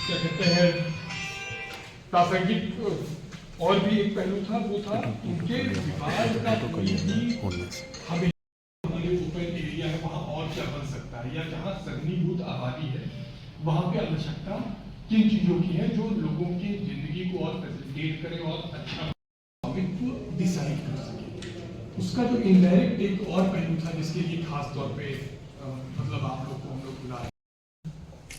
क्या कहते हैं प्रासंगिक और भी एक पहलू था, वो था उनके विभाग का कोई भी हमें हमारे ओपन एरिया है वहाँ और क्या बन सकता है, या जहाँ सघनीभूत आबादी है वहाँ पे आवश्यकता किन चीज़ों की है जो लोगों की जिंदगी को और फैसिलिटेट करे और अच्छा स्वामित्व डिसाइड कर सके। उसका जो इनडायरेक्ट एक और पहलू था जिसके लिए खास तौर पे मतलब आप लोग को हम लोग बुला,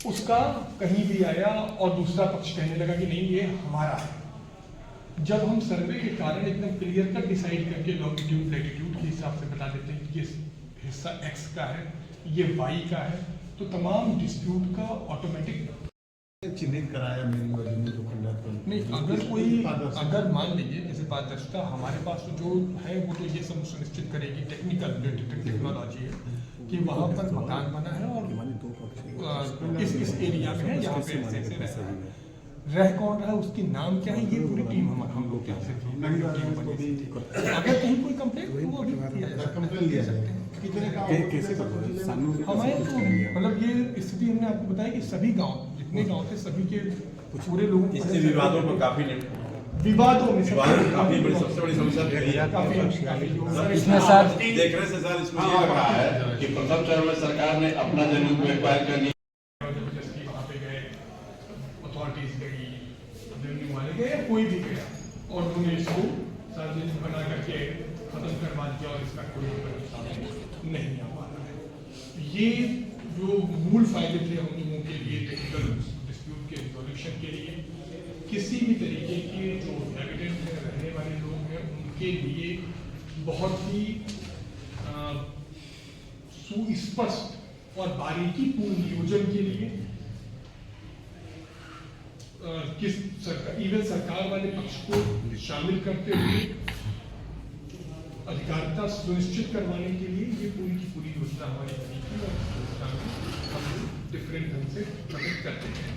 उसका कहीं भी आया और दूसरा पक्ष कहने लगा कि नहीं ये हमारा है। जब हम सर्वे के कारण एकदम क्लियर कट डिसाइड करके लॉन्गिट्यूड लैटिट्यूड के हिसाब से बता देते हैं कि ये हिस्सा x का है, ये y का है, तो तमाम डिस्प्यूट का ऑटोमेटिक चिन्हित कराया मेरी वजह में जो खंडन नहीं। अगर कोई अगर मान लीजिए जैसे पारदर्शिता हमारे पास जो है वो तो ये सब सुनिश्चित करेगी, टेक्निकल टेक्नोलॉजी है कि वहाँ पर मकान बना है और इस एरिया में है यहाँ पे ऐसे रह कौन रहा है, उसकी नाम क्या है, ये पूरी टीम हम लोग यहाँ से अगर कहीं कोई कंप्लेंट तो वो भी कंप्लेंट लिया सकते हैं। कैसे हमारे तो मतलब ये स्थिति हमने आपको बताया कि सभी गांव जितने गांव थे सभी के पूरे लोगों इससे विवादों पर काफी विवादों में काफी बड़ी सबसे बड़ी समस्या इसमें सर देखने से सर इसमें ये लग रहा है कि प्रथम चरण में सरकार ने अपना जमीन को एक्वायर करनी वहाँ पे गए, अथॉरिटीज गई, रेवेन्यू वाले गए, कोई भी गया और उन्होंने इसको सार्वजनिक बना करके खत्म करवा दिया और इसका कोई सामने नहीं आ पा रहा है। ये जो मूल फायदे थे हम लोगों के लिए टेक्निकल डिस्प्यूट के रिजोल्यूशन के लिए, किसी भी तरीके के जो एविडेंट में रहने वाले लोग हैं उनके लिए बहुत ही सुस्पष्ट और बारीकीपूर्ण नियोजन के लिए किस सरकार इवन सरकार वाले पक्ष को शामिल करते हुए अधिकारिता सुनिश्चित करवाने के लिए ये पूरी की पूरी योजना हमारी बनी थी और योजना में हम डिफरेंट ढंग से प्रकट करते हैं।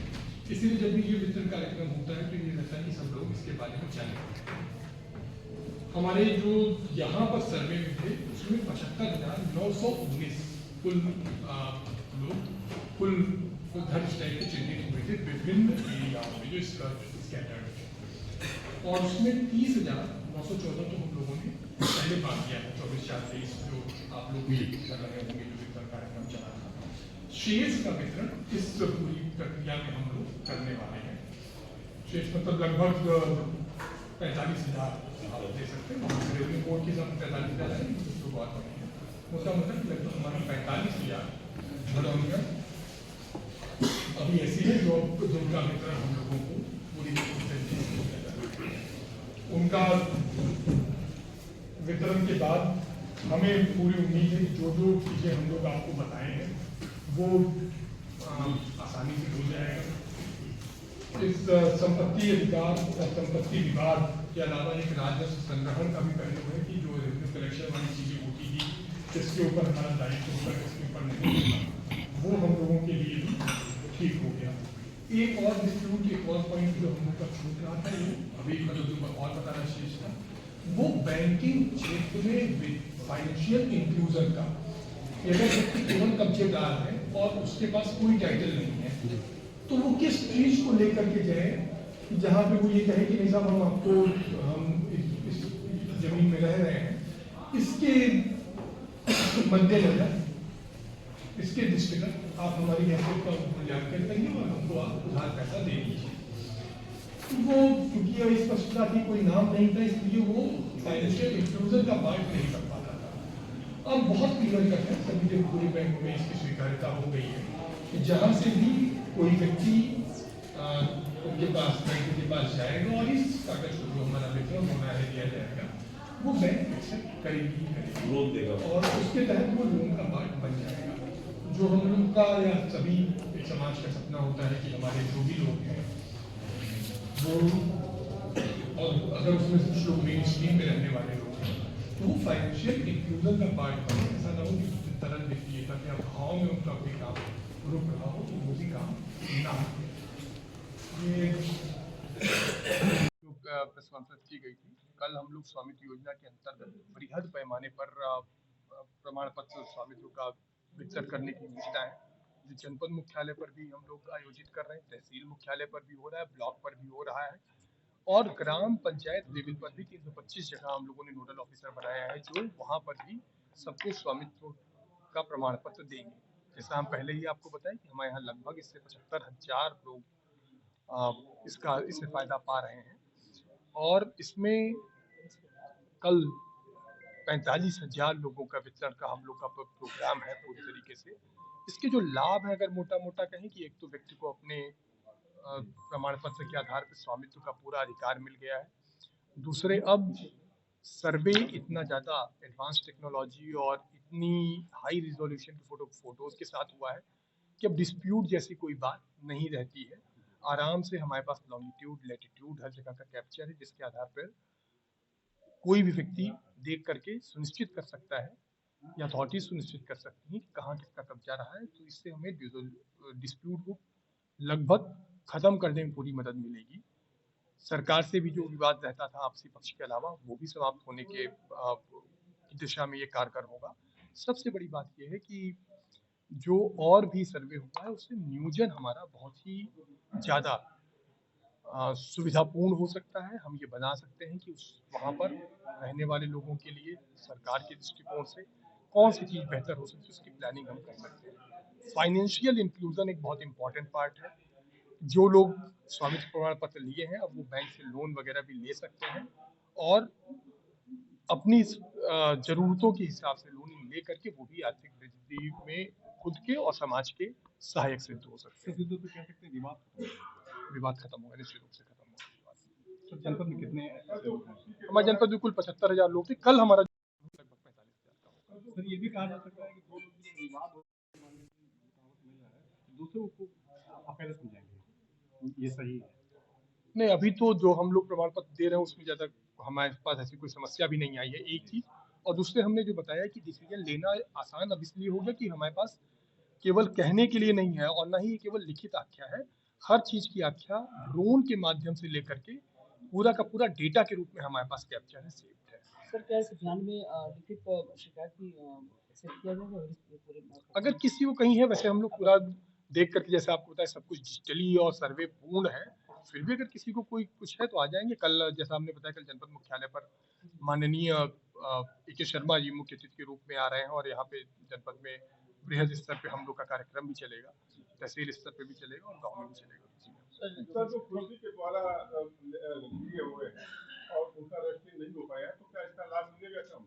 इसीलिए जब भी ये वितरण कार्यक्रम होता है तो ये रहता है कि सब लोग इसके बारे में जाने। हमारे जो यहाँ पर सर्वे में थे उसमें 75,919 कुल लोग कुल धर्म टाइप के चिन्हित हुए थे विभिन्न एरियाओं में जो स्कैटर्ड, और उसमें 30,914 तो हम लोगों ने पहले बात किया है 24/4/23 जो आप लोग भी कर रहे होंगे जो वितरण कार्यक्रम चला था। शेष का वितरण इस पूरी प्रक्रिया में हम लोग करने वाले हैं। शेष मतलब लगभग 45,000 आप दे सकते हैं, रेवेन्यू कोड के साथ 45,000 है, उसको बात करेंगे उसका मतलब लगभग हमारी 45,000 भरौनियाँ अभी ऐसी है जो जिनका वितरण हम लोगों को पूरी उनका वितरण के बाद हमें पूरी उम्मीद है जो जो चीज़ें हम लोग आपको बताए हैं वो आसानी से हो जाएगा। इस संपत्ति अधिकार और संपत्ति विवाद के अलावा एक राजस्व संग्रहण का भी पहलू है कि जो रेवेन्यू कलेक्शन वाली चीज़ें होती थी जिसके ऊपर हमारा दायित्व होगा जिसके ऊपर नहीं होगा वो हम लोगों के लिए भी ठीक हो गया। एक और डिस्प्यूट एक और पॉइंट जो हम लोग का छूट रहा था ये अभी मतलब और बताना शेष था वो बैंकिंग क्षेत्र में फाइनेंशियल इंक्लूजन का। अगर व्यक्ति केवल कब्जेदार है और उसके पास कोई टाइटल नहीं है तो वो किस चीज को लेकर के जाए कि जहाँ पे वो ये कहे कि नहीं साहब हम आपको हम इस जमीन में रह रहे हैं, इसके मद्देनजर इसके दृष्टिगत आप हमारी हैसियत का मूल्यांकन करिए और हमको आप उधार पैसा दे दीजिए। वो क्योंकि स्पष्टता की कोई नाम नहीं था इसलिए वो फाइनेंशियल इंक्लूजन का पार्ट नहीं कर पाता था। अब बहुत क्लियर कट है, सभी जब पूरे बैंक में इसकी स्वीकार्यता हो गई है कि जहाँ से भी कोई व्यक्ति उनके पास बैंक के पास जाएगा और इस कागज को जो हमारा वितरण होना है दिया जाएगा वो बैंक एक्सेप्ट करेगी लोन देगा और उसके तहत वो लोन का पार्ट बन जाएगा। जो हम लोग का या सभी एक समाज का सपना होता है कि हमारे जो भी लोग हैं वो और अगर उसमें कुछ लोग मेन स्ट्रीम में रहने वाले लोग हैं तो वो फाइनेंशियल इंक्लूजन का पार्ट बने। ऐसा ना हो कि तरल देखिए ताकि आप भाव में उनका कोई काम रुक रहा हो तो वो भी काम ना हो। ये प्रेस कॉन्फ्रेंस की गई थी कल हम लोग स्वामित्व योजना के अंतर्गत बृहद पैमाने पर प्रमाण पत्र स्वामित्व का वितरण करने की योजना है जनपद मुख्यालय पर भी हम लोग आयोजित कर रहे हैं, तहसील मुख्यालय पर भी हो रहा है, ब्लॉक पर भी हो रहा है और ग्राम पंचायत लेवल पर भी 325 जगह हम लोगों ने नोडल ऑफिसर बनाया है जो वहां पर भी सबको स्वामित्व का प्रमाण पत्र देंगे। जैसा हम पहले ही आपको बताएं कि हमारे यहाँ लगभग इससे 75,000 लोग इससे फायदा पा रहे हैं और इसमें कल 45,000 लोगों का वितरण का हम लोग का प्रोग्राम है पूरी तरीके से। इसके जो लाभ है, अगर मोटा मोटा कहें कि एक तो व्यक्ति को अपने प्रमाण पत्र के आधार पर स्वामित्व का पूरा अधिकार मिल गया है। दूसरे, अब सर्वे इतना ज़्यादा एडवांस टेक्नोलॉजी और इतनी हाई रिजोल्यूशन की फोटोज के साथ हुआ है कि अब डिस्प्यूट जैसी कोई बात नहीं रहती है। आराम से हमारे पास लॉन्गिट्यूड, लैटिट्यूड हर जगह का कैप्चर है जिसके आधार पर कोई भी व्यक्ति देख करके सुनिश्चित कर सकता है या अथॉरिटी सुनिश्चित कर सकती है कि कहाँ किसका कब्जा रहा है। तो इससे हमें डिस्प्यूट को लगभग खत्म करने में पूरी मदद मिलेगी। सरकार से भी जो विवाद रहता था आपसी पक्ष के अलावा, वो भी समाप्त होने के दिशा में ये कारगर होगा। सबसे बड़ी बात यह है कि जो और भी सर्वे हुआ है उससे नियोजन हमारा बहुत ही ज़्यादा सुविधापूर्ण हो सकता है। हम ये बना सकते हैं कि उस वहाँ पर रहने वाले लोगों के लिए सरकार के दृष्टिकोण से कौन सी चीज़ बेहतर हो सकती है उसकी प्लानिंग हम कर सकते हैं। फाइनेंशियल इंक्लूजन एक बहुत इंपॉर्टेंट पार्ट है। जो लोग स्वामित्व प्रमाण पत्र लिए हैं अब वो बैंक से लोन वगैरह भी ले सकते हैं और अपनी जरूरतों के हिसाब से लोन ले करके वो भी आर्थिक वृद्धि में खुद के और समाज के सहायक सिद्ध हो सकते हैं। विवाद खत्म होगा, निश्चित रूप से खत्म होगा। तो जनपद में कितने ऐसे लोग हैं? हमारे जनपद में कुल 75,000 लोग थे। कल हमारा लगभग 45,000 का होगा। सर, ये भी कहा जा सकता है कि जो लोग जो विवाद हो मिल रहा है दूसरों को अकेले समझाएंगे, ये सही है? नहीं, अभी तो जो हम लोग प्रमाण पत्र दे रहे हैं उसमें ज्यादा हमारे पास ऐसी कोई समस्या भी नहीं आई है, एक चीज। और दूसरे, हमने जो बताया कि डिसीजन लेना आसान अब इसलिए हो गया कि हमारे पास केवल कहने के लिए नहीं है और ना ही केवल लिखित आख्या है। हर चीज की आख्या ड्रोन के माध्यम से लेकर के पूरा का पूरा डेटा के रूप में हमारे पास कैप्चर है, सेव्ड है। सर, क्या इस अभियान में लिखित शिकायत भी एक्सेप्ट किया जाएगा और इस पूरे अगर किसी को कहीं है, वैसे हम लोग पूरा देख करके जैसे आपको बताया सब कुछ डिजिटली और सर्वे पूर्ण है। फिर भी अगर किसी को कोई कुछ है तो आ जाएंगे। कल जैसा हमने बताया, कल जनपद मुख्यालय पर माननीय ए.के. शर्मा जी मुख्य अतिथि के रूप में आ रहे हैं और यहाँ पे जनपद में बृहद स्तर पे हम लोग का कार्यक्रम भी चलेगा, तहसील स्तर पे भी चलेगा और गाँव में भी चलेगा। सर, जो कृषि के द्वारा लिए हुए हैं और उनका रजिस्ट्री नहीं हो पाया, तो क्या इसका लाभ मिलेगा कम?